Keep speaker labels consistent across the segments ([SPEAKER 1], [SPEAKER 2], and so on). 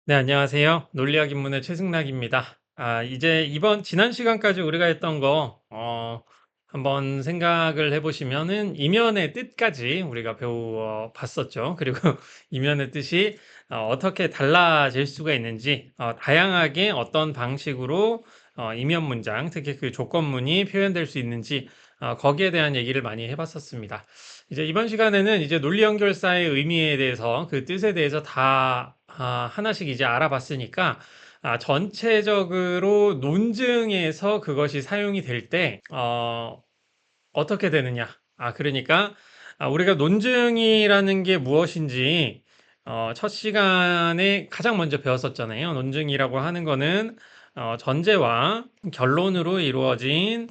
[SPEAKER 1] 네, 안녕하세요. 논리학 입문의 최승락입니다. 이제 지난 시간까지 우리가 했던 거, 한번 생각을 해보시면은 이면의 뜻까지 우리가 배워 봤었죠. 그리고 이면의 뜻이 어떻게 달라질 수가 있는지, 다양하게 어떤 방식으로 이면 문장, 특히 그 조건문이 표현될 수 있는지, 거기에 대한 얘기를 많이 해봤었습니다. 이제 이번 시간에는 이제 논리 연결사의 의미에 대해서 그 뜻에 대해서 다 하나씩 이제 알아봤으니까 전체적으로 논증에서 그것이 사용이 될 때 어떻게 되느냐? 그러니까 우리가 논증이라는 게 무엇인지 첫 시간에 가장 먼저 배웠었잖아요. 논증이라고 하는 거는 전제와 결론으로 이루어진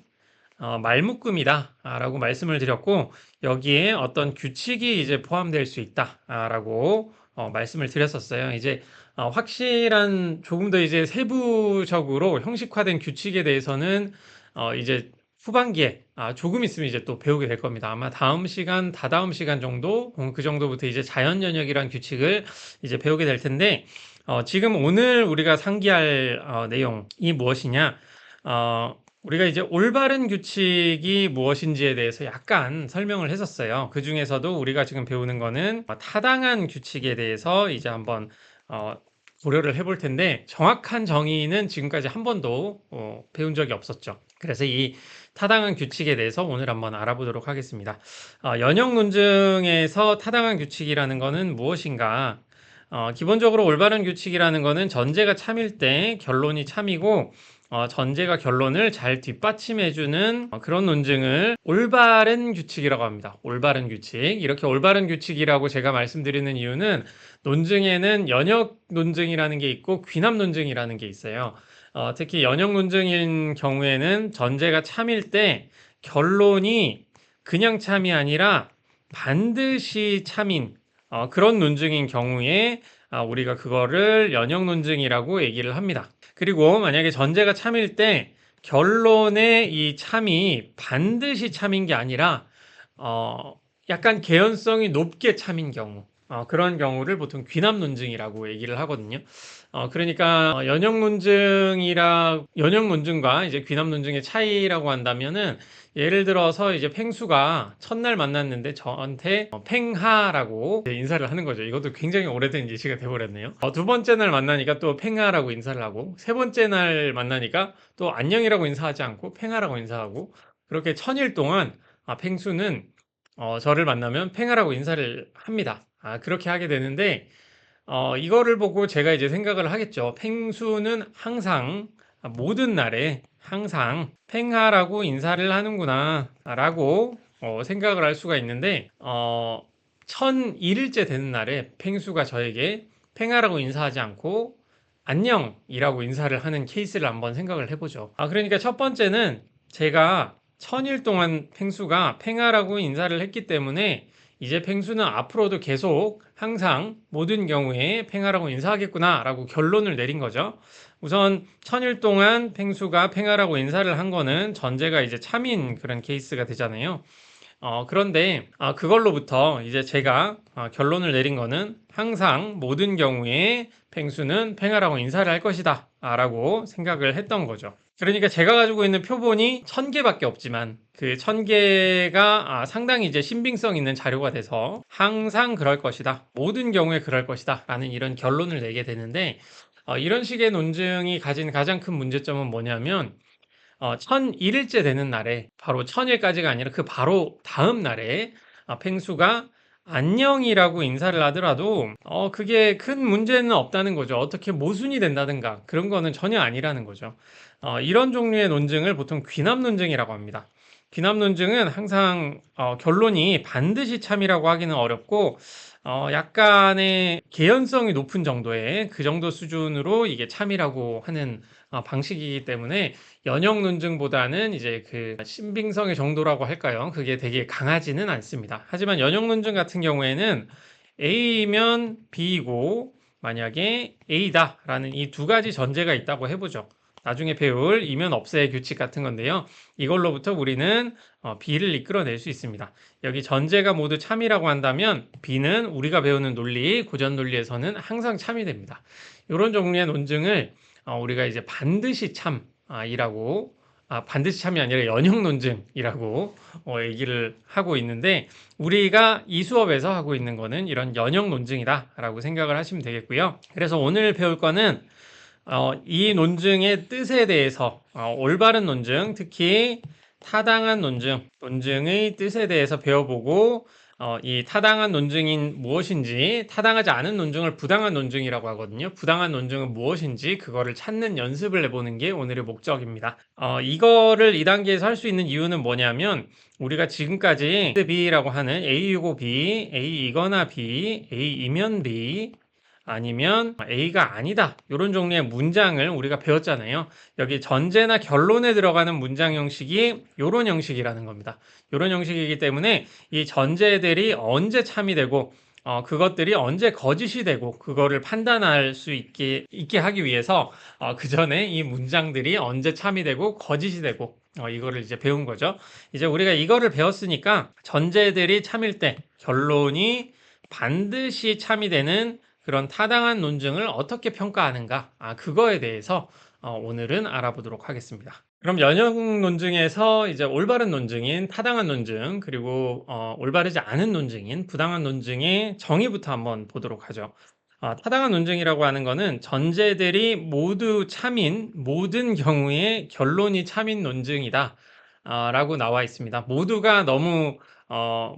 [SPEAKER 1] 말묶음이다 라고 말씀을 드렸고, 여기에 어떤 규칙이 이제 포함될 수 있다 라고 말씀을 드렸었어요. 이제 확실한 조금 더 이제 세부적으로 형식화된 규칙에 대해서는 이제 후반기에 조금 있으면 이제 또 배우게 될 겁니다. 아마 다음 시간, 다다음 시간 정도, 그 정도부터 이제 자연 연역이란 규칙을 이제 배우게 될 텐데, 지금 오늘 우리가 상기할 내용이 무엇이냐? 우리가 이제 올바른 규칙이 무엇인지에 대해서 약간 설명을 했었어요. 그 중에서도 우리가 지금 배우는 거는 타당한 규칙에 대해서 이제 한번 고려를 해볼 텐데, 정확한 정의는 지금까지 한 번도 배운 적이 없었죠. 그래서 이 타당한 규칙에 대해서 오늘 한번 알아보도록 하겠습니다. 연역 논증에서 타당한 규칙이라는 거는 무엇인가? 기본적으로 올바른 규칙이라는 거는 전제가 참일 때 결론이 참이고, 전제가 결론을 잘 뒷받침해주는 그런 논증을 올바른 규칙이라고 합니다. 올바른 규칙. 이렇게 올바른 규칙이라고 제가 말씀드리는 이유는 논증에는 연역 논증이라는 게 있고 귀납 논증이라는 게 있어요. 특히 연역 논증인 경우에는 전제가 참일 때 결론이 그냥 참이 아니라 반드시 참인 그런 논증인 경우에 우리가 그거를 연역 논증이라고 얘기를 합니다. 그리고 만약에 전제가 참일 때 결론의 이 참이 반드시 참인 게 아니라 약간 개연성이 높게 참인 경우, 그런 경우를 보통 귀납 논증이라고 얘기를 하거든요. 그러니까 연역 논증과 이제 귀납 논증의 차이라고 한다면은, 예를 들어서 이제 팽수가 첫날 만났는데 저한테 팽하라고 인사를 하는 거죠. 이것도 굉장히 오래된 예시가 돼버렸네요. 두 번째 날 만나니까 또 팽하라고 인사를 하고, 세 번째 날 만나니까 또 안녕이라고 인사하지 않고 팽하라고 인사하고, 그렇게 천일 동안 팽수는 저를 만나면 팽하라고 인사를 합니다. 그렇게 하게 되는데, 이거를 보고 제가 이제 생각을 하겠죠. 팽수는 항상, 모든 날에 항상 팽하라고 인사를 하는구나, 라고 생각을 할 수가 있는데, 1001일째 되는 날에 팽수가 저에게 팽하라고 인사하지 않고 안녕이라고 인사를 하는 케이스를 한번 생각을 해보죠. 그러니까 첫 번째는 제가 1000일 동안 팽수가 팽하라고 인사를 했기 때문에 이제 팽수는 앞으로도 계속 항상 모든 경우에 팽하라고 인사하겠구나 라고 결론을 내린 거죠. 우선 1000일 동안 팽수가 팽하라고 인사를 한 거는 전제가 이제 참인 그런 케이스가 되잖아요. 그런데 그걸로부터 이제 제가 결론을 내린 거는 항상 모든 경우에 팽수는 팽하라고 인사를 할 것이다 라고 생각을 했던 거죠. 그러니까 제가 가지고 있는 표본이 1000개밖에 없지만 그 1000개가 상당히 이제 신빙성 있는 자료가 돼서 항상 그럴 것이다, 모든 경우에 그럴 것이다 라는 이런 결론을 내게 되는데, 이런 식의 논증이 가진 가장 큰 문제점은 뭐냐면 1001일째 되는 날에, 바로 1000일까지가 아니라 그 바로 다음 날에 팽수가 안녕이라고 인사를 하더라도 그게 큰 문제는 없다는 거죠. 어떻게 모순이 된다든가 그런 거는 전혀 아니라는 거죠. 이런 종류의 논증을 보통 귀납 논증이라고 합니다. 귀납 논증은 항상 결론이 반드시 참이라고 하기는 어렵고, 약간의 개연성이 높은 정도의 그 정도 수준으로 이게 참이라고 하는 방식이기 때문에 연역 논증보다는 이제 그 신빙성의 정도라고 할까요? 그게 되게 강하지는 않습니다. 하지만 연역 논증 같은 경우에는 A면 B이고 만약에 A다라는 이 두 가지 전제가 있다고 해보죠. 나중에 배울 이면 없애의 규칙 같은 건데요. 이걸로부터 우리는 B를 이끌어낼 수 있습니다. 여기 전제가 모두 참이라고 한다면 B는 우리가 배우는 논리, 고전 논리에서는 항상 참이 됩니다. 이런 종류의 논증을 우리가 이제 반드시 참이라고 반드시 참이 아니라 연역 논증이라고 얘기를 하고 있는데 우리가 이 수업에서 하고 있는 거는 이런 연역 논증이다라고 생각을 하시면 되겠고요. 그래서 오늘 배울 거는 이 논증의 뜻에 대해서 올바른 논증, 특히 타당한 논증의 뜻에 대해서 배워보고 이 타당한 논증인 무엇인지, 타당하지 않은 논증을 부당한 논증이라고 하거든요. 부당한 논증은 무엇인지 그거를 찾는 연습을 해보는 게 오늘의 목적입니다. 이거를 이 단계에서 할 수 있는 이유는 뭐냐면 우리가 지금까지 B라고 하는 A이고 B, A이거나 B, A이면 B 아니면 A가 아니다. 이런 종류의 문장을 우리가 배웠잖아요. 여기 전제나 결론에 들어가는 문장 형식이 이런 형식이라는 겁니다. 이런 형식이기 때문에 이 전제들이 언제 참이 되고 그것들이 언제 거짓이 되고 그거를 판단할 수 있게 하기 위해서 그 전에 이 문장들이 언제 참이 되고 거짓이 되고 이거를 이제 배운 거죠. 이제 우리가 이거를 배웠으니까 전제들이 참일 때 결론이 반드시 참이 되는 그런 타당한 논증을 어떻게 평가하는가? 그거에 대해서 오늘은 알아보도록 하겠습니다. 그럼 연역 논증에서 이제 올바른 논증인 타당한 논증, 그리고 올바르지 않은 논증인 부당한 논증의 정의부터 한번 보도록 하죠. 타당한 논증이라고 하는 거는 전제들이 모두 참인 모든 경우에 결론이 참인 논증이다. 라고 나와 있습니다. 모두가 너무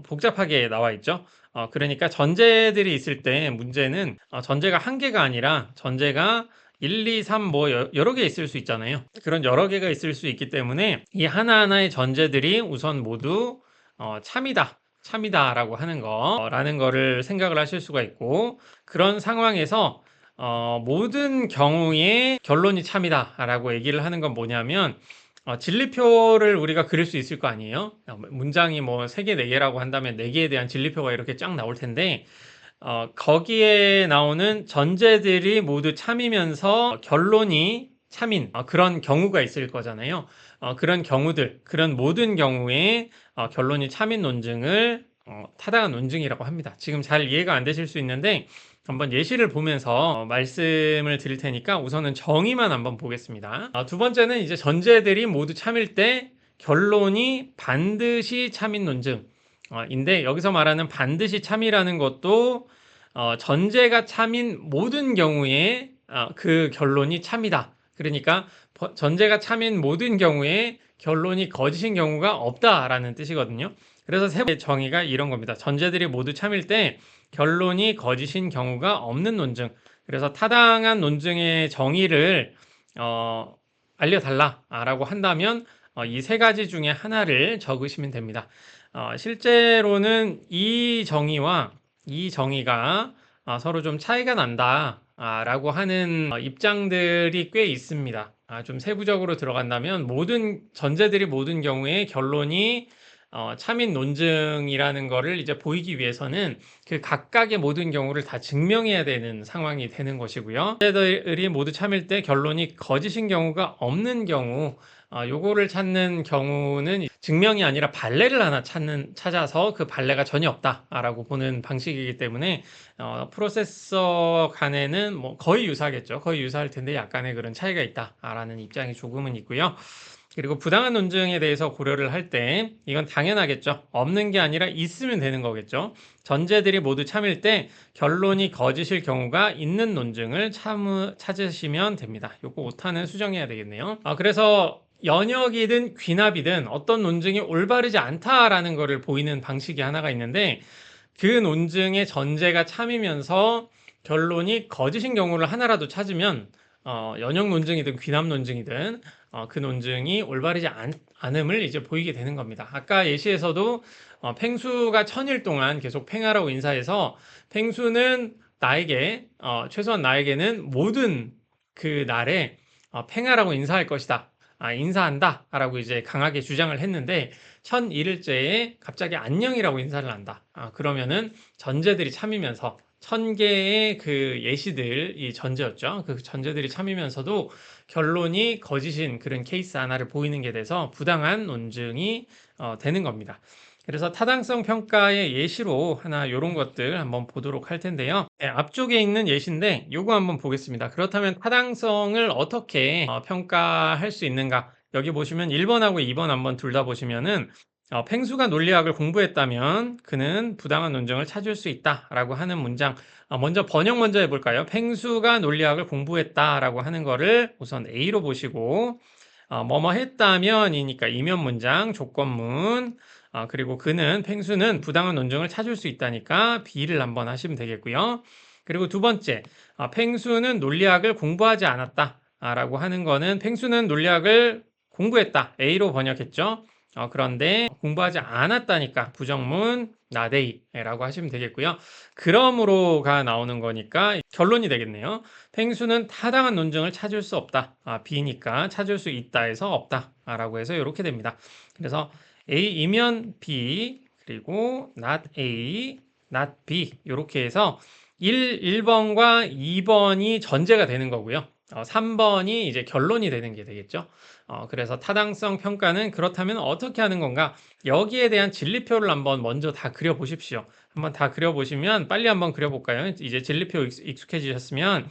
[SPEAKER 1] 복잡하게 나와 있죠. 그러니까 전제들이 있을 때 문제는 전제가 한 개가 아니라 전제가 1, 2, 3 뭐 여러 개 있을 수 있잖아요. 그런 여러 개가 있을 수 있기 때문에 이 하나하나의 전제들이 우선 모두 참이다라고 하는 거라는 거를 생각을 하실 수가 있고 그런 상황에서 모든 경우에 결론이 참이다라고 얘기를 하는 건 뭐냐면 진리표를 우리가 그릴 수 있을 거 아니에요? 문장이 뭐 3개, 4개라고 한다면 4개에 대한 진리표가 이렇게 쫙 나올 텐데, 거기에 나오는 전제들이 모두 참이면서 결론이 참인 그런 경우가 있을 거잖아요. 그런 경우들, 그런 모든 경우에 결론이 참인 논증을 타당한 논증이라고 합니다. 지금 잘 이해가 안 되실 수 있는데, 한번 예시를 보면서 말씀을 드릴 테니까 우선은 정의만 한번 보겠습니다. 두 번째는 이제 전제들이 모두 참일 때 결론이 반드시 참인 논증인데 여기서 말하는 반드시 참이라는 것도 전제가 참인 모든 경우에 그 결론이 참이다. 그러니까 전제가 참인 모든 경우에 결론이 거짓인 경우가 없다라는 뜻이거든요. 그래서 세 번째 정의가 이런 겁니다. 전제들이 모두 참일 때 결론이 거짓인 경우가 없는 논증. 그래서 타당한 논증의 정의를 알려달라라고 한다면 이 3가지 중에 하나를 적으시면 됩니다. 실제로는 이 정의와 이 정의가 서로 좀 차이가 난다라고 하는 입장들이 꽤 있습니다. 좀 세부적으로 들어간다면 모든 전제들이 모든 경우에 결론이 참인 논증이라는 거를 이제 보이기 위해서는 그 각각의 모든 경우를 다 증명해야 되는 상황이 되는 것이고요. 전제들이 모두 참일 때 결론이 거짓인 경우가 없는 경우 요거를 찾는 경우는 증명이 아니라 발레를 하나 찾아서 그 발레가 전혀 없다라고 보는 방식이기 때문에 프로세서 간에는 뭐 거의 유사하겠죠. 거의 유사할 텐데 약간의 그런 차이가 있다라는 입장이 조금은 있고요. 그리고 부당한 논증에 대해서 고려를 할 때 이건 당연하겠죠. 없는 게 아니라 있으면 되는 거겠죠. 전제들이 모두 참일 때 결론이 거짓일 경우가 있는 논증을 찾으시면 됩니다. 요거 오타는 수정해야 되겠네요. 그래서 연역이든 귀납이든 어떤 논증이 올바르지 않다라는 것을 보이는 방식이 하나가 있는데 그 논증의 전제가 참이면서 결론이 거짓인 경우를 하나라도 찾으면 연역 논증이든 귀납 논증이든 그 논증이 올바르지 않음을 이제 보이게 되는 겁니다. 아까 예시에서도 팽수가 1000일 동안 계속 팽하라고 인사해서 팽수는 나에게 최소한 나에게는 모든 그 날에 팽하라고 인사할 것이다. 인사한다 라고 이제 강하게 주장을 했는데 1001일째에 갑자기 안녕이라고 인사를 한다. 그러면은 전제들이 참이면서 1000개의 그 예시들이 전제였죠. 그 전제들이 참이면서도 결론이 거짓인 그런 케이스 하나를 보이는 게 돼서 부당한 논증이 되는 겁니다. 그래서 타당성 평가의 예시로 하나 이런 것들 한번 보도록 할 텐데요. 네, 앞쪽에 있는 예시인데 요거 한번 보겠습니다. 그렇다면 타당성을 어떻게 평가할 수 있는가? 여기 보시면 1번하고 2번 한번 둘 다 보시면은 펭수가 논리학을 공부했다면 그는 부당한 논증을 찾을 수 있다라고 하는 문장. 먼저 번역 먼저 해볼까요? 펭수가 논리학을 공부했다라고 하는 거를 우선 A로 보시고 뭐뭐 했다면이니까 이면 문장, 조건문, 그리고 그는 펭수는 부당한 논증을 찾을 수 있다니까 B를 한번 하시면 되겠고요. 그리고 두 번째, 펭수는 논리학을 공부하지 않았다. 라고 하는 거는 펭수는 논리학을 공부했다. A로 번역했죠. 그런데 공부하지 않았다니까 부정문 나데이라고 하시면 되겠고요. 그러므로가 나오는 거니까 결론이 되겠네요. 펭수는 타당한 논증을 찾을 수 없다. B니까 찾을 수 있다 해서 없다. 라고 해서 이렇게 됩니다. 그래서 A이면 B 그리고 not A, not B 이렇게 해서 1번과 2번이 전제가 되는 거고요. 3번이 이제 결론이 되는 게 되겠죠. 그래서 타당성 평가는 그렇다면 어떻게 하는 건가? 여기에 대한 진리표를 한번 먼저 다 그려보십시오. 한번 다 그려보시면 빨리 한번 그려볼까요? 이제 진리표 익숙해지셨으면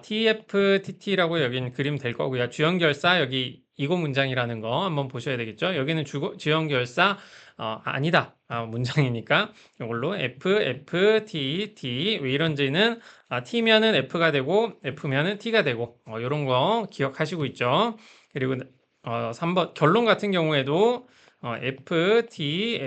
[SPEAKER 1] TFTT라고 여기는 그림 될 거고요. 주연결사 여기 이고 문장이라는 거 한번 보셔야 되겠죠. 여기는 주연결사 아니다 문장이니까 이걸로 T, T 왜 이런지는 T면은 F가 되고 F면은 T가 되고 이런 거 기억하시고 있죠. 그리고 3번 결론 같은 경우에도 FT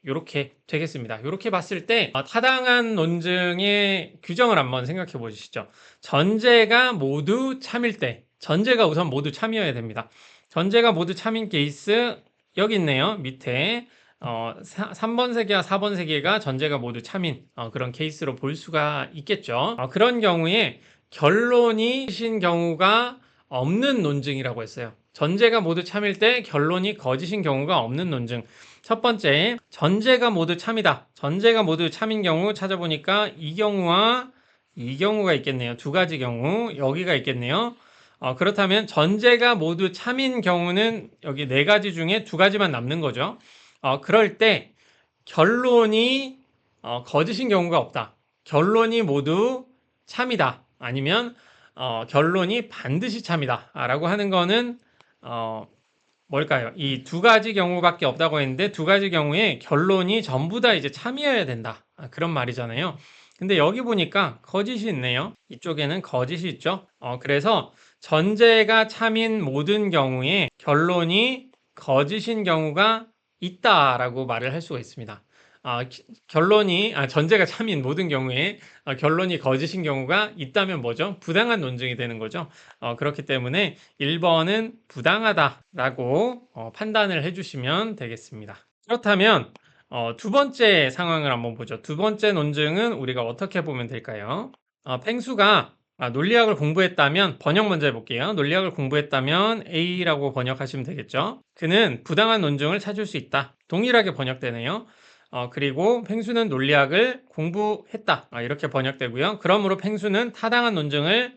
[SPEAKER 1] 이렇게 되겠습니다. 이렇게 봤을 때 타당한 논증의 규정을 한번 생각해 보시죠. 전제가 모두 참일 때 전제가 우선 모두 참이어야 됩니다. 전제가 모두 참인 케이스 여기 있네요. 밑에 3번 세계와 4번 세계가 전제가 모두 참인 그런 케이스로 볼 수가 있겠죠. 그런 경우에 결론이 신 경우가 없는 논증이라고 했어요. 전제가 모두 참일 때 결론이 거짓인 경우가 없는 논증. 첫 번째, 전제가 모두 참이다. 전제가 모두 참인 경우 찾아보니까 이 경우와 이 경우가 있겠네요. 두 가지 경우 여기가 있겠네요. 그렇다면 전제가 모두 참인 경우는 여기 네 가지 중에 두 가지만 남는 거죠. 그럴 때 결론이 거짓인 경우가 없다. 결론이 모두 참이다. 아니면 결론이 반드시 참이다. 라고 하는 거는 뭘까요? 이 두 가지 경우밖에 없다고 했는데 두 가지 경우에 결론이 전부 다 이제 참이어야 된다. 그런 말이잖아요. 근데 여기 보니까 거짓이 있네요. 이쪽에는 거짓이 있죠. 그래서 전제가 참인 모든 경우에 결론이 거짓인 경우가 있다라고 말을 할 수가 있습니다. 전제가 참인 모든 경우에 결론이 거짓인 경우가 있다면 뭐죠? 부당한 논증이 되는 거죠. 그렇기 때문에 1번은 부당하다라고 판단을 해주시면 되겠습니다. 그렇다면 두 번째 상황을 한번 보죠. 두 번째 논증은 우리가 어떻게 보면 될까요? 펭수가 논리학을 공부했다면 번역 먼저 해볼게요. 논리학을 공부했다면 A라고 번역하시면 되겠죠. 그는 부당한 논증을 찾을 수 있다. 동일하게 번역되네요. 그리고 펭수는 논리학을 공부했다. 이렇게 번역되고요. 그러므로 펭수는 타당한 논증을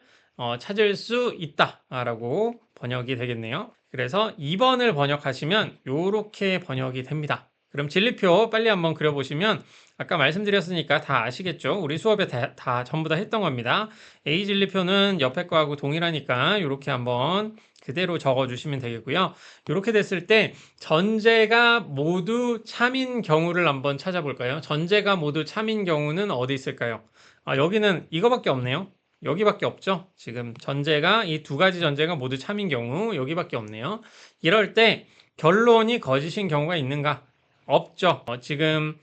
[SPEAKER 1] 찾을 수 있다. 라고 번역이 되겠네요. 그래서 2번을 번역하시면 이렇게 번역이 됩니다. 그럼 진리표 빨리 한번 그려보시면 아까 말씀드렸으니까 다 아시겠죠? 우리 수업에 다 전부 다 했던 겁니다. A 진리표는 옆에 거하고 동일하니까 이렇게 한번 그대로 적어주시면 되겠고요. 이렇게 됐을 때 전제가 모두 참인 경우를 한번 찾아볼까요? 전제가 모두 참인 경우는 어디 있을까요? 여기는 이거밖에 없네요. 여기밖에 없죠? 지금 전제가 이 두 가지 전제가 모두 참인 경우 여기밖에 없네요. 이럴 때 결론이 거짓인 경우가 있는가? 없죠. 지금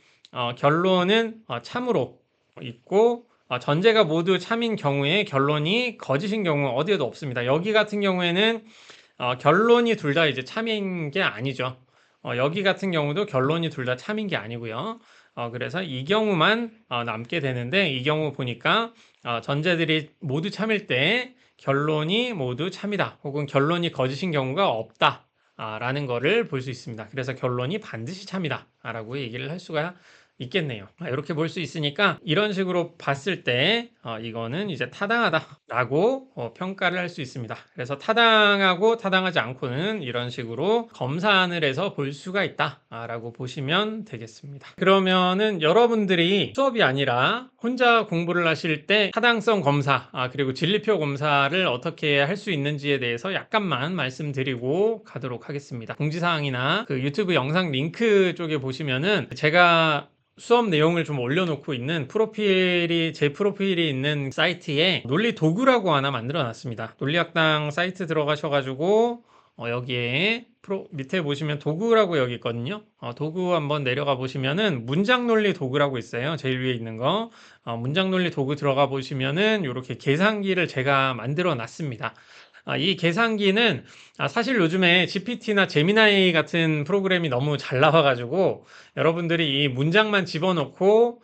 [SPEAKER 1] 결론은 참으로 있고 전제가 모두 참인 경우에 결론이 거짓인 경우 어디에도 없습니다. 여기 같은 경우에는 결론이 둘 다 이제 참인 게 아니죠. 여기 같은 경우도 결론이 둘 다 참인 게 아니고요. 그래서 이 경우만 남게 되는데 이 경우 보니까 전제들이 모두 참일 때 결론이 모두 참이다. 혹은 결론이 거짓인 경우가 없다. 라는 거를 볼 수 있습니다. 그래서 결론이 반드시 참이다. 라고 얘기를 할 수가 있겠네요. 이렇게 볼 수 있으니까 이런 식으로 봤을 때 이거는 이제 타당하다라고 평가를 할 수 있습니다. 그래서 타당하고 타당하지 않고는 이런 식으로 검사안을 해서 볼 수가 있다라고 보시면 되겠습니다. 그러면은 여러분들이 수업이 아니라 혼자 공부를 하실 때 타당성 검사 그리고 진리표 검사를 어떻게 할 수 있는지에 대해서 약간만 말씀드리고 가도록 하겠습니다. 공지사항이나 그 유튜브 영상 링크 쪽에 보시면은 제가 수업 내용을 좀 올려놓고 있는 제 프로필이 있는 사이트에 논리 도구라고 하나 만들어 놨습니다. 논리학당 사이트 들어가셔가지고 여기에 밑에 보시면 도구라고 여기 있거든요. 도구 한번 내려가 보시면은 문장 논리 도구라고 있어요. 제일 위에 있는 거. 문장 논리 도구 들어가 보시면은 이렇게 계산기를 제가 만들어 놨습니다. 이 계산기는 사실 요즘에 GPT나 제미나이 같은 프로그램이 너무 잘 나와가지고 여러분들이 이 문장만 집어넣고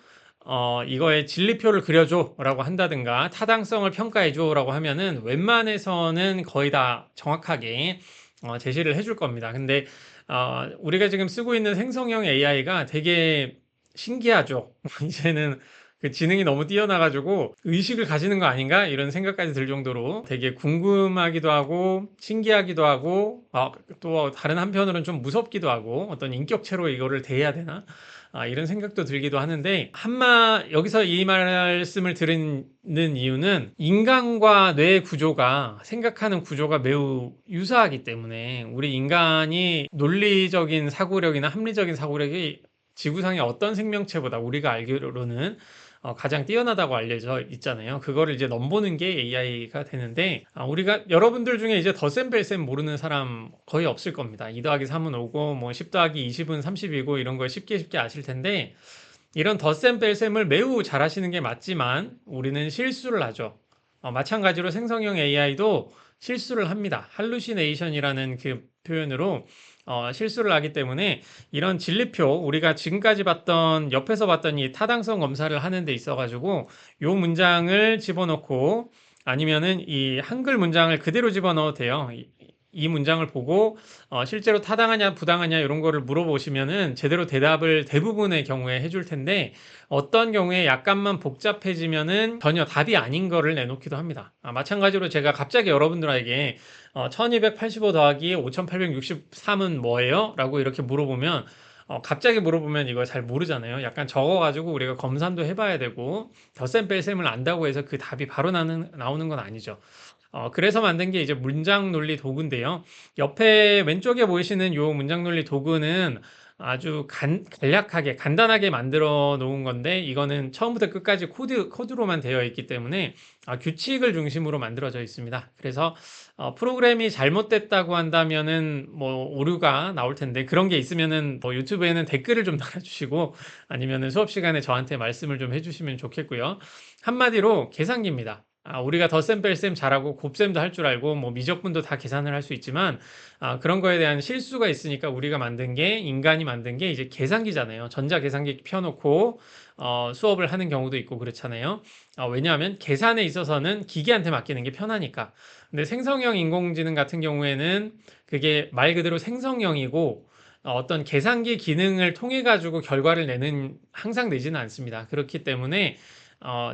[SPEAKER 1] 이거에 진리표를 그려줘 라고 한다든가 타당성을 평가해줘 라고 하면은 웬만해서는 거의 다 정확하게 제시를 해줄 겁니다. 근데 우리가 지금 쓰고 있는 생성형 AI가 되게 신기하죠. 이제는 그 지능이 너무 뛰어나가지고 의식을 가지는 거 아닌가? 이런 생각까지 들 정도로 되게 궁금하기도 하고 신기하기도 하고 또 다른 한편으로는 좀 무섭기도 하고 어떤 인격체로 이거를 대해야 되나? 이런 생각도 들기도 하는데 여기서 이 말씀을 드리는 이유는 인간과 뇌 구조가 생각하는 구조가 매우 유사하기 때문에 우리 인간이 논리적인 사고력이나 합리적인 사고력이 지구상의 어떤 생명체보다 우리가 알기로는 가장 뛰어나다고 알려져 있잖아요. 그거를 이제 넘보는 게 AI가 되는데, 우리가, 여러분들 중에 이제 덧셈 뺄셈 모르는 사람 거의 없을 겁니다. 2 더하기 3은 5고, 뭐 10 더하기 20은 30이고, 이런 걸 쉽게 아실 텐데, 이런 덧셈 뺄셈을 매우 잘하시는 게 맞지만, 우리는 실수를 하죠. 마찬가지로 생성형 AI도 실수를 합니다. 할루시네이션이라는 그 표현으로 실수를 하기 때문에 이런 진리표 우리가 지금까지 옆에서 봤던 이 타당성 검사를 하는 데 있어 가지고 요 문장을 집어넣고 아니면은 이 한글 문장을 그대로 집어넣어도 돼요. 이 문장을 보고 실제로 타당하냐 부당하냐 이런 거를 물어보시면은 제대로 대답을 대부분의 경우에 해줄 텐데 어떤 경우에 약간만 복잡해지면은 전혀 답이 아닌 거를 내놓기도 합니다. 마찬가지로 제가 갑자기 여러분들에게 1285 더하기 5863은 뭐예요? 라고 이렇게 물어보면 갑자기 물어보면 이거 잘 모르잖아요. 약간 적어가지고 우리가 검산도 해봐야 되고 덧셈 뺄셈을 안다고 해서 그 답이 바로 나오는 건 아니죠. 그래서 만든 게 이제 문장 논리 도구인데요. 옆에 왼쪽에 보이시는 요 문장 논리 도구는 아주 간략하게, 간단하게 만들어 놓은 건데, 이거는 처음부터 끝까지 코드로만 되어 있기 때문에 규칙을 중심으로 만들어져 있습니다. 그래서 프로그램이 잘못됐다고 한다면은 뭐 오류가 나올 텐데, 그런 게 있으면은 뭐 유튜브에는 댓글을 좀 달아주시고, 아니면은 수업 시간에 저한테 말씀을 좀 해주시면 좋겠고요. 한마디로 계산기입니다. 우리가 덧셈 뺄셈 잘하고 곱셈도 할 줄 알고 뭐 미적분도 다 계산을 할 수 있지만 그런 거에 대한 실수가 있으니까 우리가 인간이 만든 게 이제 계산기잖아요. 전자 계산기 펴놓고 수업을 하는 경우도 있고 그렇잖아요. 왜냐하면 계산에 있어서는 기계한테 맡기는 게 편하니까. 근데 생성형 인공지능 같은 경우에는 그게 말 그대로 생성형이고 어떤 계산기 기능을 통해 가지고 결과를 항상 내지는 않습니다. 그렇기 때문에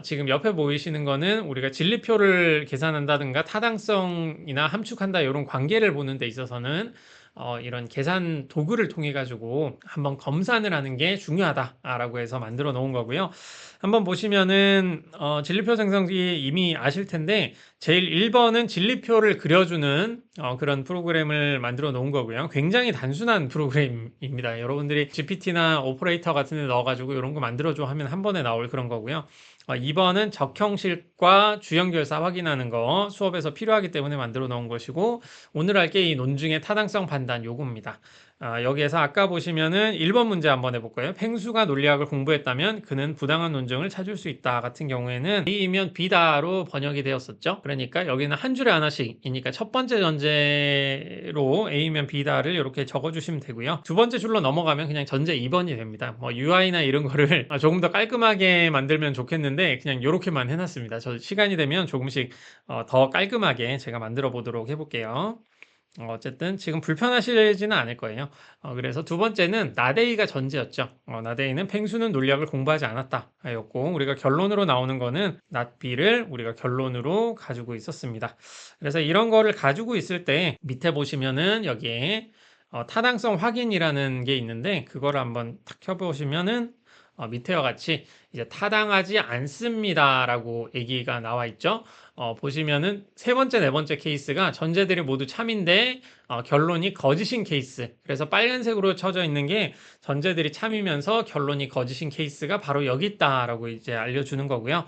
[SPEAKER 1] 지금 옆에 보이시는 거는 우리가 진리표를 계산한다든가 타당성이나 함축한다 이런 관계를 보는 데 있어서는 이런 계산 도구를 통해 가지고 한번 검산을 하는 게 중요하다라고 해서 만들어 놓은 거고요. 한번 보시면은 진리표 생성기 이미 아실 텐데 제일 1번은 진리표를 그려주는 그런 프로그램을 만들어 놓은 거고요. 굉장히 단순한 프로그램입니다. 여러분들이 GPT나 오퍼레이터 같은 데 넣어가지고 이런 거 만들어줘 하면 한 번에 나올 그런 거고요. 2번은 적형식과 주연결사 확인하는 거 수업에서 필요하기 때문에 만들어 놓은 것이고 오늘 할 게 이 논증의 타당성 판단 요겁니다. 여기에서 아까 보시면은 1번 문제 한번 해볼까요? 팽수가 논리학을 공부했다면 그는 부당한 논증을 찾을 수 있다 같은 경우에는 A이면 B다로 번역이 되었었죠. 그러니까 여기는 한 줄에 하나씩이니까 첫 번째 전제로 A면 B다를 이렇게 적어주시면 되고요. 두 번째 줄로 넘어가면 그냥 전제 2번이 됩니다. 뭐 UI나 이런 거를 조금 더 깔끔하게 만들면 좋겠는데 그냥 이렇게만 해놨습니다. 저 시간이 되면 조금씩 더 깔끔하게 제가 만들어 보도록 해볼게요. 어쨌든 지금 불편하시지는 않을 거예요. 그래서 두 번째는 나데이가 전제였죠. 나데이는 펭수는 논리학을 공부하지 않았다 였고, 우리가 결론으로 나오는 거는 낫비를 우리가 결론으로 가지고 있었습니다. 그래서 이런 거를 가지고 있을 때 밑에 보시면은 여기에 타당성 확인이라는 게 있는데, 그거를 한번 탁 켜보시면은 밑에와 같이 이제 타당하지 않습니다라고 얘기가 나와 있죠. 보시면은 세 번째, 네 번째 케이스가 전제들이 모두 참인데 결론이 거짓인 케이스. 그래서 빨간색으로 쳐져 있는 게 전제들이 참이면서 결론이 거짓인 케이스가 바로 여기 있다라고 이제 알려주는 거고요.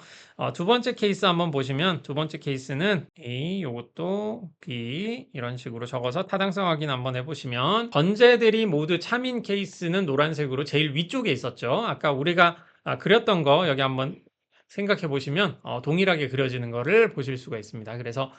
[SPEAKER 1] 두 번째 케이스 한번 보시면 두 번째 케이스는 A, 요것도 B 이런 식으로 적어서 타당성 확인 한번 해보시면 전제들이 모두 참인 케이스는 노란색으로 제일 위쪽에 있었죠. 아까 우리가 그렸던 거 여기 한번 생각해 보시면 동일하게 그려지는 거를 보실 수가 있습니다. 그래서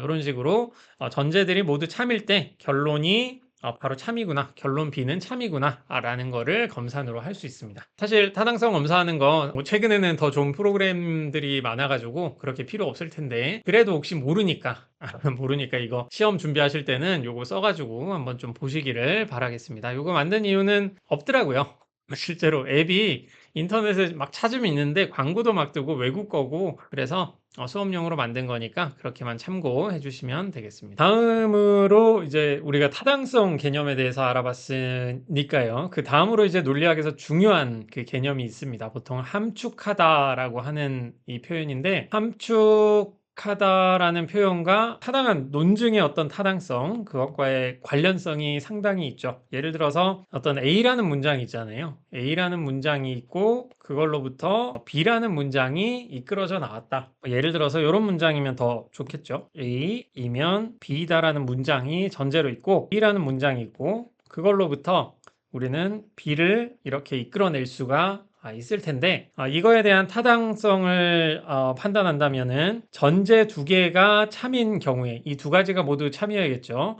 [SPEAKER 1] 이런 식으로 전제들이 모두 참일 때 결론이 바로 참이구나, 결론 B는 참이구나 라는 거를 검산으로 할 수 있습니다. 사실 타당성 검사하는 거 최근에는 더 좋은 프로그램들이 많아가지고 그렇게 필요 없을 텐데, 그래도 혹시 모르니까 모르니까 이거 시험 준비하실 때는 요거 써가지고 한번 좀 보시기를 바라겠습니다. 요거 만든 이유는 없더라고요. 실제로 앱이 인터넷에 막 찾으면 있는데 광고도 막 뜨고 외국 거고, 그래서 수업용으로 만든 거니까 그렇게만 참고해 주시면 되겠습니다. 다음으로 이제 우리가 타당성 개념에 대해서 알아봤으니까요. 그 다음으로 이제 논리학에서 중요한 그 개념이 있습니다. 보통 함축하다라고 하는 이 표현인데, 함축하다라는 표현과 타당한 논증의 어떤 타당성, 그것과의 관련성이 상당히 있죠. 예를 들어서 어떤 A라는 문장이 있잖아요. A라는 문장이 있고 그걸로부터 B라는 문장이 이끌어져 나왔다. 예를 들어서 이런 문장이면 더 좋겠죠. A이면 B다라는 문장이 전제로 있고 B라는 문장이 있고 그걸로부터 우리는 B를 이렇게 이끌어낼 수가 있을 텐데, 이거에 대한 타당성을 판단한다면은 전제 두 개가 참인 경우에, 이 두 가지가 모두 참이어야겠죠.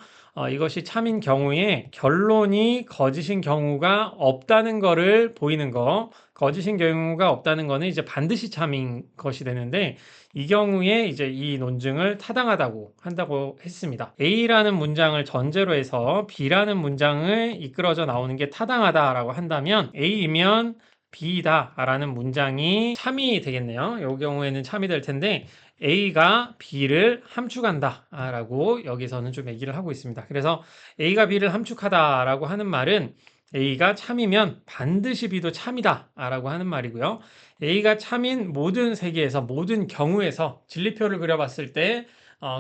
[SPEAKER 1] 이것이 참인 경우에 결론이 거짓인 경우가 없다는 거를 보이는 거, 거짓인 경우가 없다는 거는 이제 반드시 참인 것이 되는데, 이 경우에 이제 이 논증을 타당하다고 한다고 했습니다. A라는 문장을 전제로 해서 B라는 문장을 이끌어져 나오는 게 타당하다라고 한다면 A이면 B다라는 문장이 참이 되겠네요. 이 경우에는 참이 될 텐데, A가 B를 함축한다 라고 여기서는 좀 얘기를 하고 있습니다. 그래서 A가 B를 함축하다 라고 하는 말은 A가 참이면 반드시 B도 참이다 라고 하는 말이고요. A가 참인 모든 세계에서, 모든 경우에서 진리표를 그려봤을 때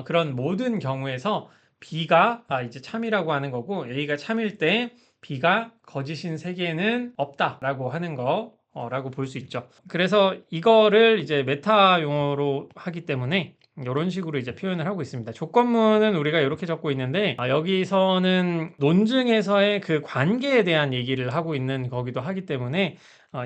[SPEAKER 1] 그런 모든 경우에서 B가 이제 참이라고 하는 거고, A가 참일 때 B가 거짓인 세계에는 없다라고 하는 거 라고 볼 수 있죠. 그래서 이거를 이제 메타 용어로 하기 때문에 이런 식으로 이제 표현을 하고 있습니다. 조건문은 우리가 이렇게 적고 있는데, 여기서는 논증에서의 그 관계에 대한 얘기를 하고 있는 거기도 하기 때문에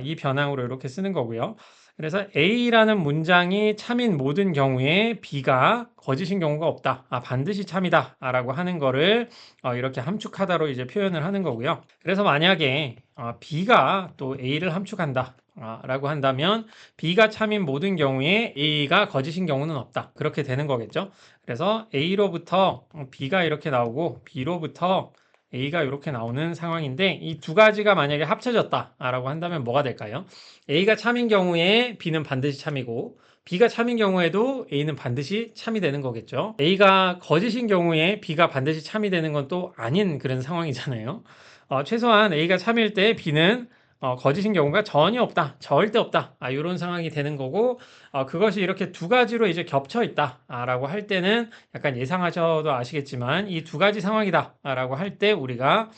[SPEAKER 1] 이 변형으로 이렇게 쓰는 거고요. 그래서 A라는 문장이 참인 모든 경우에 B가 거짓인 경우가 없다. 반드시 참이다. 라고 하는 거를 이렇게 함축하다로 이제 표현을 하는 거고요. 그래서 만약에 B가 또 A를 함축한다. 라고 한다면 B가 참인 모든 경우에 A가 거짓인 경우는 없다. 그렇게 되는 거겠죠. 그래서 A로부터 B가 이렇게 나오고 B로부터 A가 이렇게 나오는 상황인데, 이 두 가지가 만약에 합쳐졌다라고 한다면 뭐가 될까요? A가 참인 경우에 B는 반드시 참이고, B가 참인 경우에도 A는 반드시 참이 되는 거겠죠. A가 거짓인 경우에 B가 반드시 참이 되는 건 또 아닌 그런 상황이잖아요. 최소한 A가 참일 때 B는 거짓인 경우가 전혀 없다, 절대 없다, 이런 상황이 되는 거고, 그것이 이렇게 두 가지로 이제 겹쳐 있다 라고 할 때는 약간 예상하셔도 아시겠지만 이 두 가지 상황이다 라고 할 때 우리가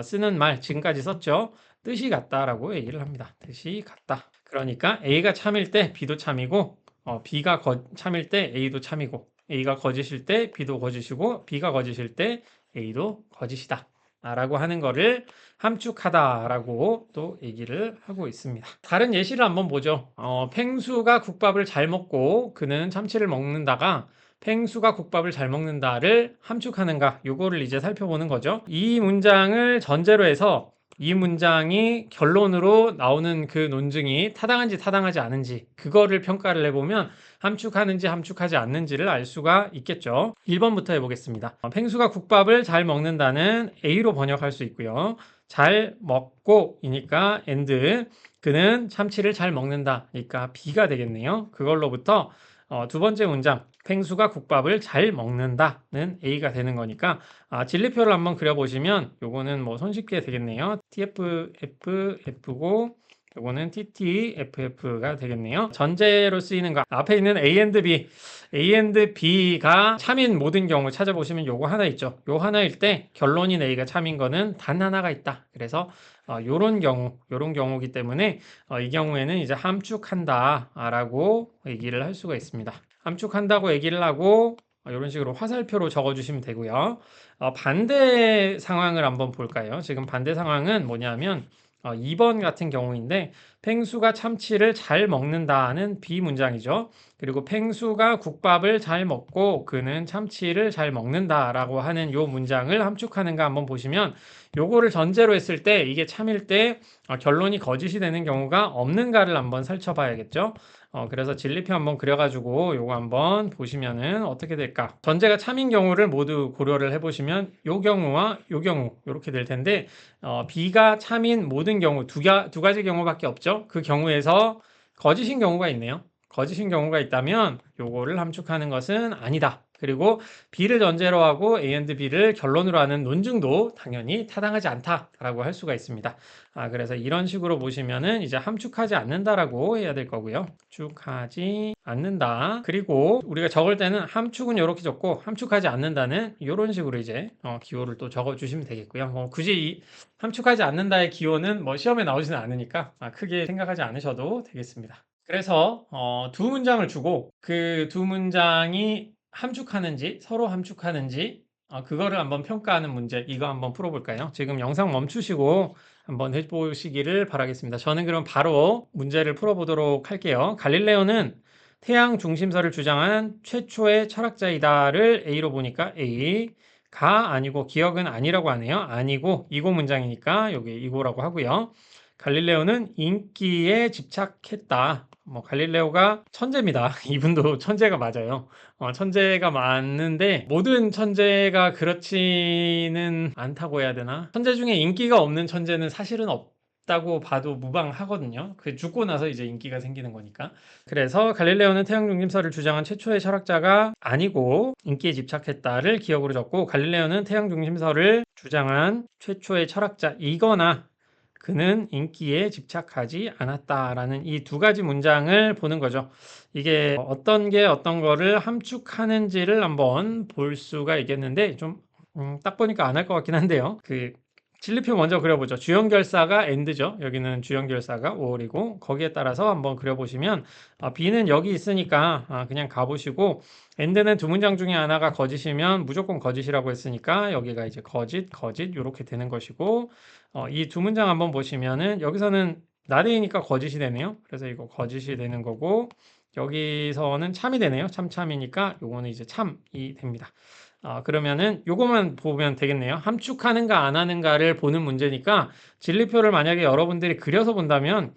[SPEAKER 1] 쓰는 말, 지금까지 썼죠. 뜻이 같다라고 얘기를 합니다. 뜻이 같다. 그러니까 A가 참일 때 B도 참이고, B가 참일 때 A도 참이고, A가 거짓일 때 B도 거짓이고, B가 거짓일 때 A도 거짓이다 라고 하는 거를 함축하다라고 또 얘기를 하고 있습니다. 다른 예시를 한번 보죠. 펭수가 국밥을 잘 먹고 그는 참치를 먹는다가 펭수가 국밥을 잘 먹는다를 함축하는가, 요거를 이제 살펴보는 거죠. 이 문장을 전제로 해서 이 문장이 결론으로 나오는 그 논증이 타당한지 타당하지 않은지 그거를 평가를 해보면 함축하는지 함축하지 않는지를 알 수가 있겠죠. 1번부터 해보겠습니다. 펭수가 국밥을 잘 먹는다는 A로 번역할 수 있고요. 잘 먹고 이니까 and 그는 참치를 잘 먹는다. 그러니까 B가 되겠네요. 그걸로부터 두 번째 문장 펭수가 국밥을 잘 먹는다는 A가 되는 거니까 진리표를 한번 그려보시면 요거는 뭐 손쉽게 되겠네요. TF, F, F고 요거는 TT, FF가 되겠네요. 전제로 쓰이는 거 앞에 있는 A and B, A and B가 참인 모든 경우 찾아보시면 요거 하나 있죠. 요 하나일 때 결론인 A가 참인 거는 단 하나가 있다. 그래서 요런 경우기 때문에 이 경우에는 이제 함축한다라고 얘기를 할 수가 있습니다. 함축한다고 얘기를 하고 이런 식으로 화살표로 적어주시면 되고요. 반대 상황을 한번 볼까요? 지금 반대 상황은 뭐냐면 2번 같은 경우인데 펭수가 참치를 잘 먹는다는 B 문장이죠. 그리고 펭수가 국밥을 잘 먹고 그는 참치를 잘 먹는다라고 하는 요 문장을 함축하는가 한번 보시면 요거를 전제로 했을 때 이게 참일 때 결론이 거짓이 되는 경우가 없는가를 한번 살펴봐야겠죠. 그래서 진리표 한번 그려가지고 요거 한번 보시면은 어떻게 될까? 전제가 참인 경우를 모두 고려를 해보시면 요 경우와 요 경우 이렇게 될 텐데 B가 참인 모든 경우 두 가지 경우밖에 없죠. 그 경우에서 거짓인 경우가 있네요. 거짓인 경우가 있다면 요거를 함축하는 것은 아니다. 그리고 B를 전제로 하고 A and B를 결론으로 하는 논증도 당연히 타당하지 않다라고 할 수가 있습니다. 그래서 이런 식으로 보시면은 이제 함축하지 않는다라고 해야 될 거고요. 함축하지 않는다. 그리고 우리가 적을 때는 함축은 이렇게 적고 함축하지 않는다는 이런 식으로 이제 기호를 또 적어 주시면 되겠고요. 굳이 이 함축하지 않는다의 기호는 뭐 시험에 나오지는 않으니까 크게 생각하지 않으셔도 되겠습니다. 그래서 두 문장을 주고 그 두 문장이 함축하는지 서로 함축하는지 그거를 한번 평가하는 문제 이거 한번 풀어볼까요? 지금 영상 멈추시고 한번 해보시기를 바라겠습니다. 저는 그럼 바로 문제를 풀어보도록 할게요. 갈릴레오는 태양 중심설을 주장한 최초의 철학자이다를 A로 보니까 A가 아니고 기억은 아니라고 하네요. 아니고 이고 문장이니까 여기 이고라고 하고요. 갈릴레오는 인기에 집착했다. 갈릴레오가 천재입니다. 이분도 천재가 맞아요. 천재가 맞는데 모든 천재가 그렇지는 않다고 해야 되나? 천재 중에 인기가 없는 천재는 사실은 없다고 봐도 무방하거든요. 그 죽고 나서 이제 인기가 생기는 거니까. 그래서 갈릴레오는 태양 중심설을 주장한 최초의 철학자가 아니고 인기에 집착했다를 기억으로 적고 갈릴레오는 태양 중심설을 주장한 최초의 철학자이거나 그는 인기에 집착하지 않았다라는 이 두 가지 문장을 보는 거죠. 이게 어떤 게 어떤 거를 함축하는지를 한번 볼 수가 있겠는데 좀 딱 보니까 안 할 것 같긴 한데요. 그 진리표 먼저 그려보죠. 주연결사가 and죠. 여기는 주연결사가 5월이고 거기에 따라서 한번 그려보시면 B는 여기 있으니까 그냥 가보시고 and는 두 문장 중에 하나가 거짓이면 무조건 거짓이라고 했으니까 여기가 이제 거짓, 거짓 이렇게 되는 것이고 이 두 문장 한번 보시면은 여기서는 나대이니까 거짓이 되네요. 그래서 이거 거짓이 되는 거고 여기서는 참이 되네요. 참이니까 요거는 이제 참이 됩니다. 그러면은 요거만 보면 되겠네요. 함축하는가 안 하는가를 보는 문제니까 진리표를 만약에 여러분들이 그려서 본다면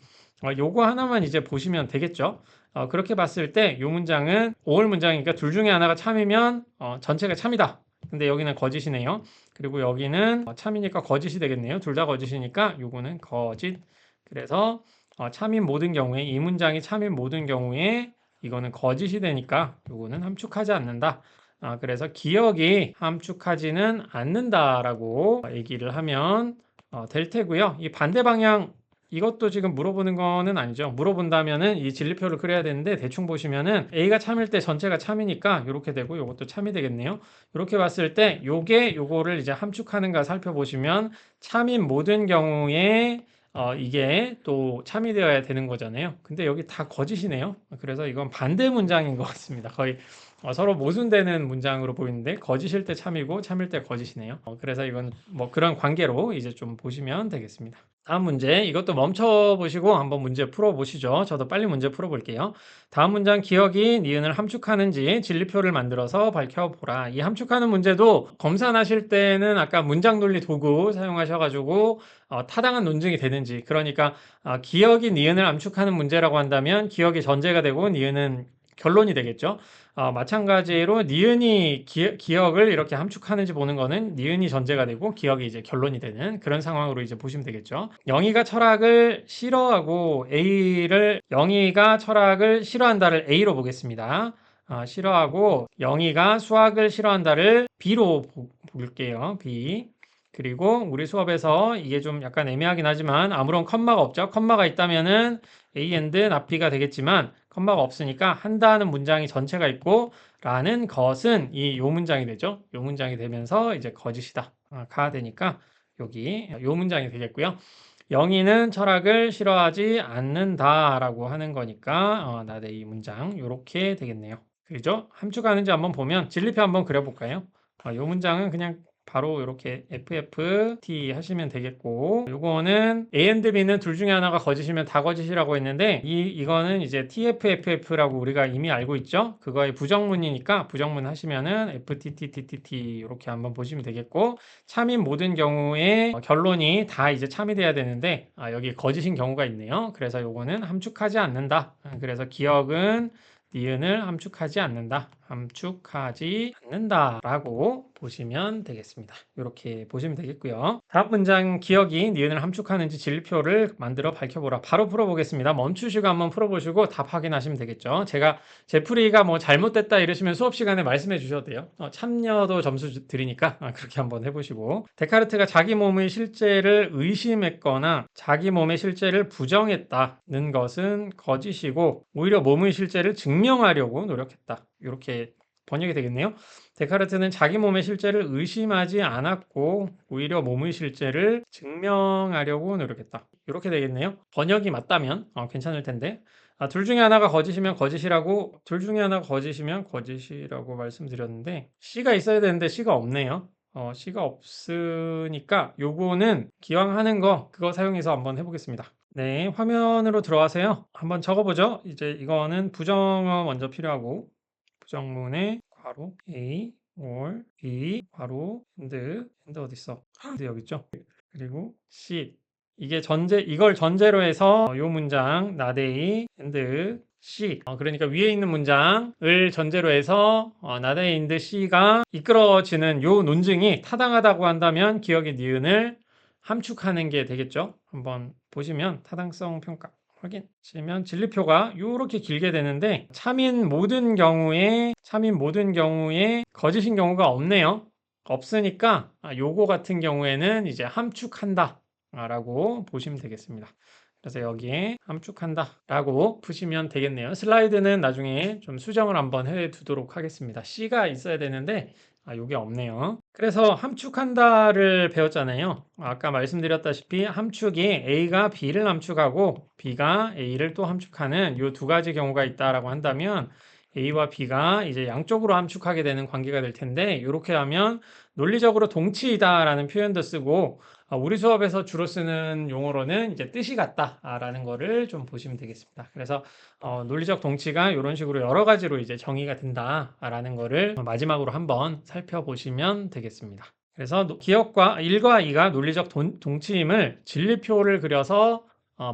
[SPEAKER 1] 요거 하나만 이제 보시면 되겠죠. 그렇게 봤을 때 요 문장은 5월 문장이니까 둘 중에 하나가 참이면 전체가 참이다. 근데 여기는 거짓이네요. 그리고 여기는 참이니까 거짓이 되겠네요. 둘 다 거짓이니까 요거는 거짓. 그래서 참인 모든 경우에 이 문장이 참인 모든 경우에 이거는 거짓이 되니까 요거는 함축하지 않는다. 그래서 기억이 함축하지는 않는다라고 얘기를 하면 될 테고요. 이 반대 방향 이것도 지금 물어보는 거는 아니죠. 물어본다면은 이 진리표를 그려야 되는데 대충 보시면은 A가 참일 때 전체가 참이니까 이렇게 되고 이것도 참이 되겠네요. 이렇게 봤을 때 요거를 이제 함축하는가 살펴보시면 참인 모든 경우에 이게 또 참이 되어야 되는 거잖아요. 근데 여기 다 거짓이네요. 그래서 이건 반대 문장인 것 같습니다. 거의 서로 모순되는 문장으로 보이는데 거짓일 때 참이고 참일 때 거짓이네요. 그래서 이건 뭐 그런 관계로 이제 좀 보시면 되겠습니다. 다음 문제 이것도 멈춰 보시고 한번 문제 풀어 보시죠. 저도 빨리 문제 풀어 볼게요. 다음 문장 기억이 니은을 함축하는지 진리표를 만들어서 밝혀보라. 이 함축하는 문제도 검산하실 때는 아까 문장 논리 도구 사용하셔가지고 타당한 논증이 되는지 그러니까 기억이 니은을 함축하는 문제라고 한다면 기억이 전제가 되고 니은은 결론이 되겠죠. 마찬가지로 니은이 기억을 이렇게 함축하는지 보는 거는 니은이 전제가 되고 기억이 이제 결론이 되는 그런 상황으로 이제 보시면 되겠죠. 영희가 철학을 싫어하고 영희가 철학을 싫어한다를 A로 보겠습니다. 싫어하고 영희가 수학을 싫어한다를 B로 볼게요. B. 그리고 우리 수업에서 이게 좀 약간 애매하긴 하지만 아무런 컴마가 없죠. 컴마가 있다면은 A and not B가 되겠지만 컴마가 없으니까 한다는 문장이 전체가 있고 라는 것은 요 문장이 되죠. 요 문장이 되면서 이제 거짓이다. 가 되니까 여기 요 문장이 되겠고요. 영희는 철학을 싫어하지 않는다라고 하는 거니까 나대 이 문장 요렇게 되겠네요. 그죠? 함축하는지 한번 보면 진리표 한번 그려볼까요? 요 문장은 그냥 바로 이렇게 FFT 하시면 되겠고 요거는 A and B는 둘 중에 하나가 거짓이면 다 거짓이라고 했는데 이거는 이제 TFFF라고 우리가 이미 알고 있죠. 그거의 부정문이니까 부정문 하시면은 FTTTTT 이렇게 한번 보시면 되겠고 참인 모든 경우에 결론이 다 이제 참이 돼야 되는데 여기 거짓인 경우가 있네요. 그래서 요거는 함축하지 않는다. 그래서 기억은 니은을 함축하지 않는다. 함축하지 않는다라고 보시면 되겠습니다. 이렇게 보시면 되겠고요. 다음 문장 기억이 니은을 함축하는지 진리표를 만들어 밝혀보라. 바로 풀어보겠습니다. 멈추시고 한번 풀어보시고 답 확인하시면 되겠죠. 제 풀이가 뭐 잘못됐다 이러시면 수업 시간에 말씀해 주셔도 돼요. 참여도 점수 드리니까 그렇게 한번 해보시고 데카르트가 자기 몸의 실제를 의심했거나 자기 몸의 실제를 부정했다는 것은 거짓이고 오히려 몸의 실제를 증명하려고 노력했다. 이렇게 번역이 되겠네요. 데카르트는 자기 몸의 실제를 의심하지 않았고 오히려 몸의 실제를 증명하려고 노력했다. 이렇게 되겠네요. 번역이 맞다면 괜찮을 텐데 둘 중에 하나가 거짓이면 거짓이라고 말씀드렸는데 C가 있어야 되는데 C가 없네요. C가 없으니까 요거는 기왕 하는 거 그거 사용해서 한번 해보겠습니다. 네, 화면으로 들어와서요. 한번 적어보죠. 이제 이거는 부정어 먼저 필요하고 부정문에 괄호 A or B 괄호 and 어디 있어? and 여기 있죠. 그리고 C 이걸 전제로 해서 요 문장 not A and C 그러니까 위에 있는 문장을 전제로 해서 not A and C가 이끌어지는 요 논증이 타당하다고 한다면 기억의 니은을 함축하는 게 되겠죠. 한번 보시면 타당성 평가 확인하시면 진리표가 이렇게 길게 되는데 참인 모든 경우에 거짓인 경우가 없네요. 없으니까 요거 같은 경우에는 이제 함축한다 라고 보시면 되겠습니다. 그래서 여기에 함축한다 라고 푸시면 되겠네요. 슬라이드는 나중에 좀 수정을 한번 해 두도록 하겠습니다. C가 있어야 되는데 요게 없네요. 그래서 함축한다를 배웠잖아요. 아까 말씀드렸다시피 함축이 A가 B를 함축하고 B가 A를 또 함축하는 요 두 가지 경우가 있다라고 한다면 A와 B가 이제 양쪽으로 함축하게 되는 관계가 될 텐데 이렇게 하면 논리적으로 동치이다라는 표현도 쓰고 우리 수업에서 주로 쓰는 용어로는 이제 뜻이 같다라는 거를 좀 보시면 되겠습니다. 그래서 논리적 동치가 이런 식으로 여러 가지로 이제 정의가 된다라는 거를 마지막으로 한번 살펴보시면 되겠습니다. 그래서 기억과 1과 2가 논리적 동치임을 진리표를 그려서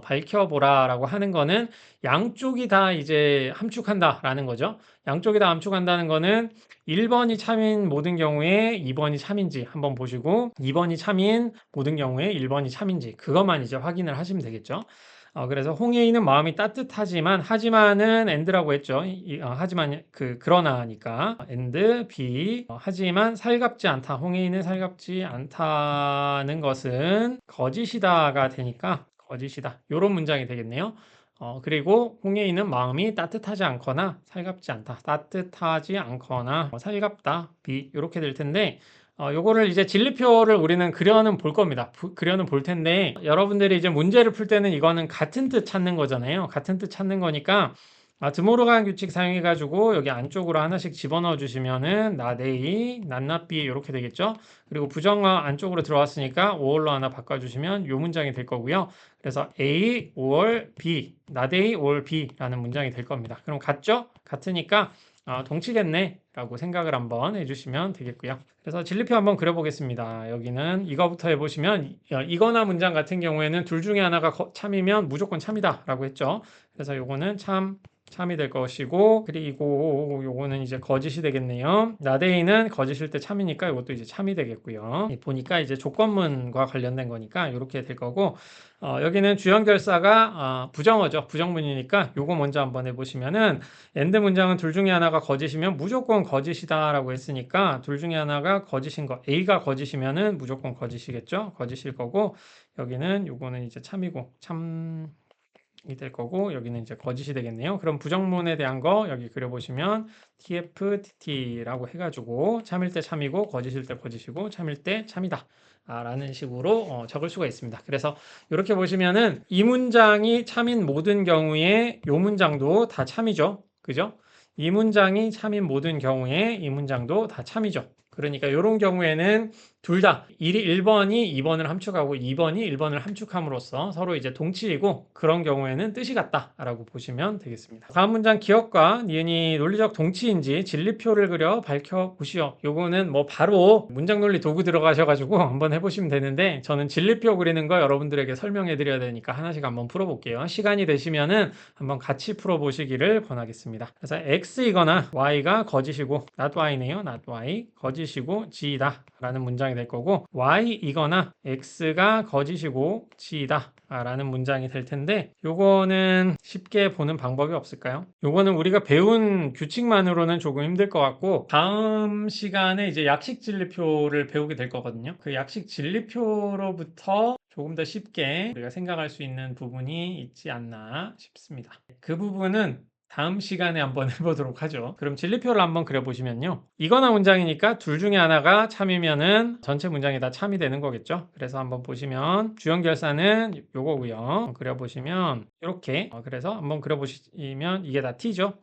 [SPEAKER 1] 밝혀보라라고 하는 거는 양쪽이 다 이제 함축한다라는 거죠. 양쪽이 다 함축한다는 거는 1번이 참인 모든 경우에 2번이 참인지 한번 보시고 2번이 참인 모든 경우에 1번이 참인지 그것만 이제 확인을 하시면 되겠죠. 그래서 홍해인은 마음이 따뜻하지만 하지만은 and라고 했죠. 하지만 그러나니까 and b 하지만 살갑지 않다. 홍해인은 살갑지 않다는 것은 거짓이다가 되니까 거짓이다. 이런 문장이 되겠네요. 그리고 홍해인은 마음이 따뜻하지 않거나 살갑지 않다. 따뜻하지 않거나 살갑다. B 이렇게 될 텐데 요거를 이제 진리표를 우리는 그려는 볼 겁니다. 그려는 볼 텐데 여러분들이 이제 문제를 풀 때는 이거는 같은 뜻 찾는 거잖아요. 같은 뜻 찾는 거니까 드모르간 규칙 사용해 가지고 여기 안쪽으로 하나씩 집어넣어 주시면은 not A, not B 이렇게 되겠죠. 그리고 부정어 안쪽으로 들어왔으니까 or로 하나 바꿔 주시면 요 문장이 될 거고요. 그래서 A or B, not A or B라는 문장이 될 겁니다. 그럼 같죠? 같으니까 동치겠네 라고 생각을 한번 해주시면 되겠고요. 그래서 진리표 한번 그려보겠습니다. 여기는 이거부터 해보시면 이거나 문장 같은 경우에는 둘 중에 하나가 참이면 무조건 참이다 라고 했죠. 그래서 요거는 참 참이 될 것이고, 그리고 요거는 이제 거짓이 되겠네요. 나데이는 거짓일 때 참이니까 이것도 이제 참이 되겠고요. 보니까 이제 조건문과 관련된 거니까 이렇게 될 거고, 여기는 주연결사가 부정어죠. 부정문이니까 요거 먼저 한번 해보시면은 엔드 문장은 둘 중에 하나가 거짓이면 무조건 거짓이다라고 했으니까 둘 중에 하나가 거짓인 거, A가 거짓이면은 무조건 거짓이겠죠. 거짓일 거고, 여기는 요거는 이제 참이고, 참 이 될 거고 여기는 이제 거짓이 되겠네요. 그럼 부정문에 대한 거 여기 그려보시면 TFTT라고 해가지고 참일 때 참이고 거짓일 때 거짓이고 참일 때 참이다 라는 식으로 적을 수가 있습니다. 그래서 이렇게 보시면은 이 문장이 참인 모든 경우에 이 문장도 다 참이죠. 그죠? 이 문장이 참인 모든 경우에 이 문장도 다 참이죠. 그러니까 이런 경우에는 둘 다 1번이 2번을 함축하고 2번이 1번을 함축함으로써 서로 이제 동치이고 그런 경우에는 뜻이 같다라고 보시면 되겠습니다. 다음 문장 기억과 니은이 논리적 동치인지 진리표를 그려 밝혀보시오. 요거는 뭐 바로 문장 논리 도구 들어가셔가지고 한번 해보시면 되는데 저는 진리표 그리는 거 여러분들에게 설명해 드려야 되니까 하나씩 한번 풀어볼게요. 시간이 되시면은 한번 같이 풀어보시기를 권하겠습니다. 그래서 X이거나 Y가 거짓이고 not Y네요. not Y 거짓이고 G이다 라는 문장이 될 거고 Y이거나 X가 거짓이고 G이다 라는 문장이 될 텐데 요거는 쉽게 보는 방법이 없을까요? 요거는 우리가 배운 규칙만으로는 조금 힘들 것 같고 다음 시간에 이제 약식 진리표를 배우게 될 거거든요. 그 약식 진리표로부터 조금 더 쉽게 우리가 생각할 수 있는 부분이 있지 않나 싶습니다. 그 부분은 다음 시간에 한번 해보도록 하죠. 그럼 진리표를 한번 그려보시면요. 이거나 문장이니까 둘 중에 하나가 참이면은 전체 문장이 다 참이 되는 거겠죠. 그래서 한번 보시면 주연결사는 요거고요. 그려보시면 이렇게 그래서 한번 그려보시면 이게 다 T죠.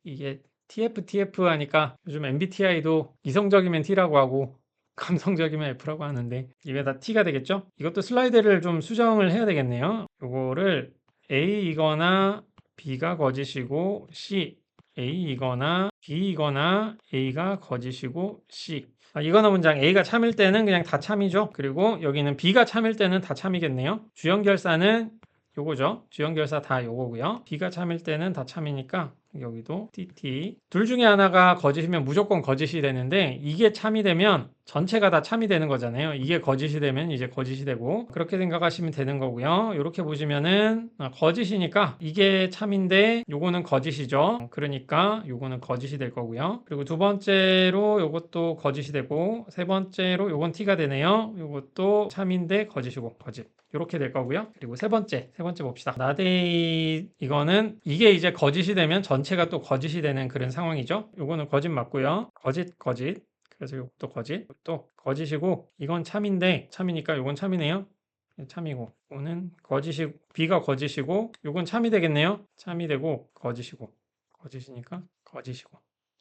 [SPEAKER 1] 이게 TF 하니까 요즘 MBTI도 이성적이면 T라고 하고 감성적이면 F라고 하는데 이게 다 T가 되겠죠? 이것도 슬라이드를 좀 수정을 해야 되겠네요. 요거를 A이거나 B가 거짓이고 C, A이거나 B이거나 A가 거짓이고 C. 이거나 문장 A가 참일 때는 그냥 다 참이죠. 그리고 여기는 B가 참일 때는 다 참이겠네요. 주연결사는 요거죠. 주연결사 다 요거고요. B가 참일 때는 다 참이니까 여기도 TT. 둘 중에 하나가 거짓이면 무조건 거짓이 되는데 이게 참이 되면 전체가 다 참이 되는 거잖아요. 이게 거짓이 되면 이제 거짓이 되고 그렇게 생각하시면 되는 거고요. 이렇게 보시면은 거짓이니까 이게 참인데 요거는 거짓이죠. 그러니까 요거는 거짓이 될 거고요. 그리고 두 번째로 요것도 거짓이 되고 세 번째로 요건 T가 되네요. 요것도 참인데 거짓이고 거짓. 이렇게 될 거고요. 그리고 세 번째 봅시다. 나데이 이거는 이게 이제 거짓이 되면 전체가 또 거짓이 되는 그런 상황이죠. 요거는 거짓 맞고요. 거짓. 그래서 이것도 거짓. 또 거짓이고 이건 참인데 참이니까 요건 참이네요. 참이고 이거는 거짓이고 B가 거짓이고 요건 참이 되겠네요. 참이 되고 거짓이고 거짓이니까 거짓이고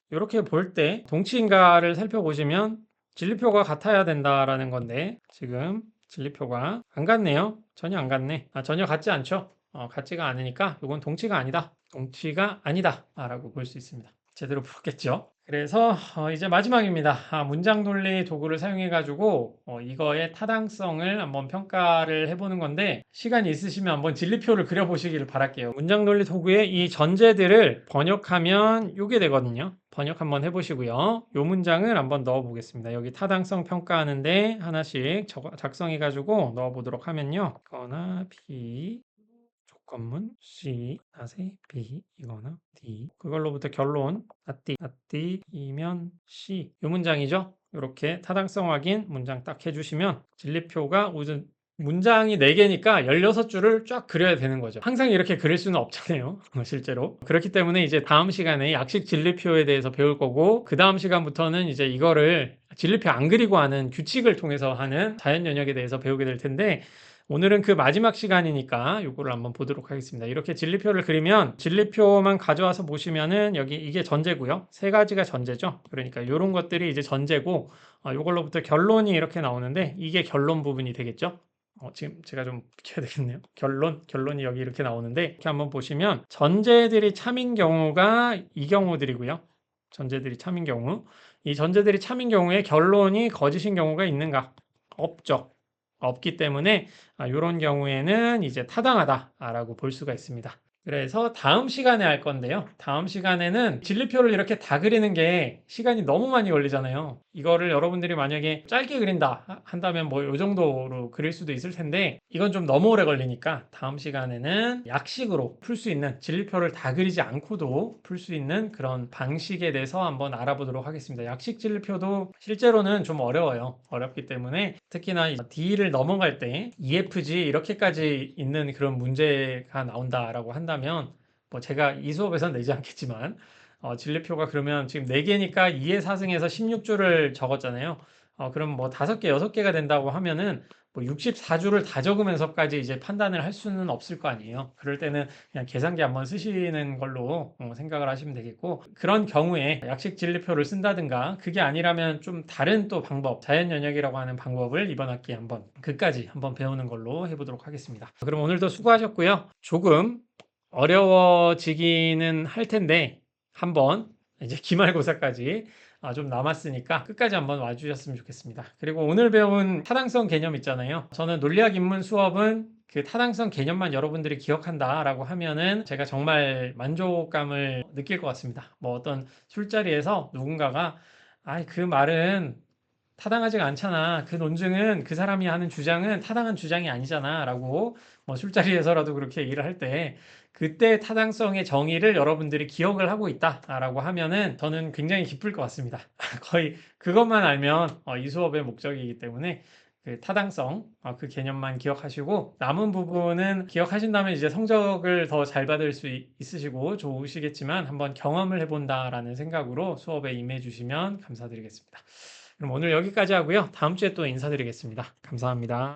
[SPEAKER 1] 이렇게 볼 때 동치인가를 살펴보시면 진리표가 같아야 된다라는 건데 지금 진리표가 안 같네요. 전혀 안 같네. 전혀 같지 않죠. 같지가 않으니까 이건 동치가 아니다. 동치가 아니다 라고 볼 수 있습니다. 제대로 풀었겠죠. 그래서 이제 마지막입니다. 문장 논리 도구를 사용해 가지고 이거의 타당성을 한번 평가를 해보는 건데 시간이 있으시면 한번 진리표를 그려보시기를 바랄게요. 문장 논리 도구의 이 전제들을 번역하면 이게 되거든요. 번역 한번 해보시고요. 이 문장을 한번 넣어 보겠습니다. 여기 타당성 평가하는데 하나씩 작성해 가지고 넣어 보도록 하면요. 이거나 B 조건문 C 낫에 B 이거나 D 그걸로부터 결론 낫디이면 C 이 문장이죠. 이렇게 타당성 확인 문장 딱 해주시면 진리표가 우선 문장이 4개니까 16줄을 쫙 그려야 되는 거죠. 항상 이렇게 그릴 수는 없잖아요. 실제로. 그렇기 때문에 이제 다음 시간에 약식 진리표에 대해서 배울 거고 그 다음 시간부터는 이제 이거를 진리표 안 그리고 하는 규칙을 통해서 하는 자연 영역에 대해서 배우게 될 텐데 오늘은 그 마지막 시간이니까 이거를 한번 보도록 하겠습니다. 이렇게 진리표를 그리면 진리표만 가져와서 보시면은 여기 이게 전제고요. 세 가지가 전제죠. 그러니까 이런 것들이 이제 전제고 이걸로부터 결론이 이렇게 나오는데 이게 결론 부분이 되겠죠. 지금 제가 좀 비켜야 되겠네요. 결론이 여기 이렇게 나오는데 이렇게 한번 보시면 전제들이 참인 경우가 이 경우들이고요. 전제들이 참인 경우 이 전제들이 참인 경우에 결론이 거짓인 경우가 있는가? 없죠. 없기 때문에 이런 경우에는 이제 타당하다라고 볼 수가 있습니다. 그래서 다음 시간에 할 건데요. 다음 시간에는 진리표를 이렇게 다 그리는 게 시간이 너무 많이 걸리잖아요. 이거를 여러분들이 만약에 짧게 그린다 한다면 뭐 요 정도로 그릴 수도 있을 텐데 이건 좀 너무 오래 걸리니까 다음 시간에는 약식으로 풀 수 있는 진리표를 다 그리지 않고도 풀 수 있는 그런 방식에 대해서 한번 알아보도록 하겠습니다. 약식 진리표도 실제로는 좀 어려워요. 어렵기 때문에 특히나 이 D를 넘어갈 때 EFG 이렇게까지 있는 그런 문제가 나온다라고 한다면 뭐 제가 이 수업에서는 내지 않겠지만 진리표가 그러면 지금 4개니까 2의 4승에서 16줄을 적었잖아요. 그럼 뭐 5개, 6개가 된다고 하면은 뭐 64줄을 다 적으면서까지 이제 판단을 할 수는 없을 거 아니에요. 그럴 때는 그냥 계산기 한번 쓰시는 걸로 생각을 하시면 되겠고, 그런 경우에 약식 진리표를 쓴다든가, 그게 아니라면 좀 다른 또 방법, 자연 연역이라고 하는 방법을 이번 학기에 한번 그까지 한번 배우는 걸로 해보도록 하겠습니다. 그럼 오늘도 수고하셨고요. 조금 어려워지기는 할 텐데 한번 이제 기말고사까지 좀 남았으니까 끝까지 한번 와주셨으면 좋겠습니다. 그리고 오늘 배운 타당성 개념 있잖아요. 저는 논리학 입문 수업은 그 타당성 개념만 여러분들이 기억한다라고 하면은 제가 정말 만족감을 느낄 것 같습니다. 뭐 어떤 술자리에서 누군가가 그 말은 타당하지가 않잖아. 그 논증은 그 사람이 하는 주장은 타당한 주장이 아니잖아. 라고 뭐 술자리에서라도 그렇게 얘기를 할 때 그때 타당성의 정의를 여러분들이 기억을 하고 있다라고 하면은 저는 굉장히 기쁠 것 같습니다. 거의 그것만 알면 이 수업의 목적이기 때문에 그 타당성 그 개념만 기억하시고 남은 부분은 기억하신다면 이제 성적을 더 잘 받을 수 있으시고 좋으시겠지만 한번 경험을 해본다라는 생각으로 수업에 임해 주시면 감사드리겠습니다. 그럼 오늘 여기까지 하고요. 다음 주에 또 인사드리겠습니다. 감사합니다.